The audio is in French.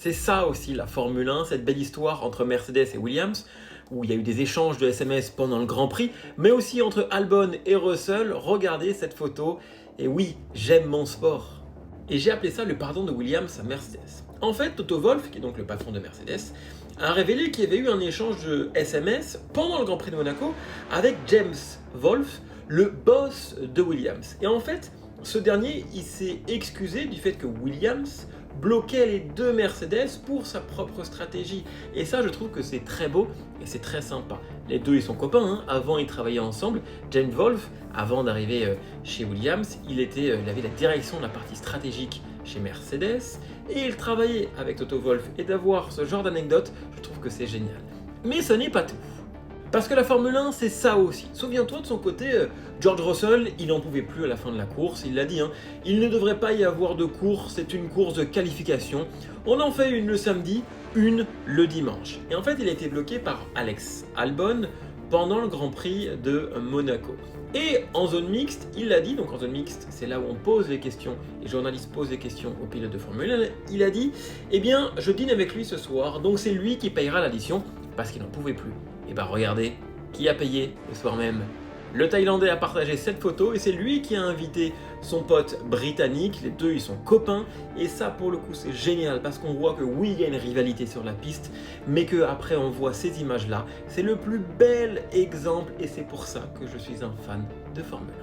C'est ça aussi la Formule 1, cette belle histoire entre Mercedes et Williams, où il y a eu des échanges de SMS pendant le Grand Prix, mais aussi entre Albon et Russell. Regardez cette photo, et oui, j'aime mon sport. Et j'ai appelé ça le pardon de Williams à Mercedes. En fait, Toto Wolff, qui est donc le patron de Mercedes, a révélé qu'il y avait eu un échange de SMS pendant le Grand Prix de Monaco avec James Wolff, le boss de Williams. Et en fait, ce dernier, il s'est excusé du fait que Williams bloquait les deux Mercedes pour sa propre stratégie. Et ça, je trouve que c'est très beau et c'est très sympa. Les deux, ils sont copains, hein. Avant, ils travaillaient ensemble. James Wolff, avant d'arriver chez Williams, il avait la direction de la partie stratégique chez Mercedes et il travaillait avec Toto Wolff. Et d'avoir ce genre d'anecdote, je trouve que c'est génial. Mais ce n'est pas tout. Parce que la Formule 1, c'est ça aussi. Souviens-toi de son côté, George Russell, il n'en pouvait plus à la fin de la course, il l'a dit, hein, il ne devrait pas y avoir de course, c'est une course de qualification. On en fait une le samedi, une le dimanche. Et en fait, il a été bloqué par Alex Albon pendant le Grand Prix de Monaco. Et en zone mixte, il l'a dit, donc en zone mixte, c'est là où on pose les questions, les journalistes posent des questions aux pilotes de Formule 1, il a dit, eh bien, je dîne avec lui ce soir, donc c'est lui qui payera l'addition, parce qu'il n'en pouvait plus. Et bah regardez, qui a payé le soir même? Le Thaïlandais a partagé cette photo et c'est lui qui a invité son pote britannique. Les deux, ils sont copains. Et ça, pour le coup, c'est génial parce qu'on voit que oui, il y a une rivalité sur la piste, mais qu'après, on voit ces images-là. C'est le plus bel exemple et c'est pour ça que je suis un fan de Formule 1.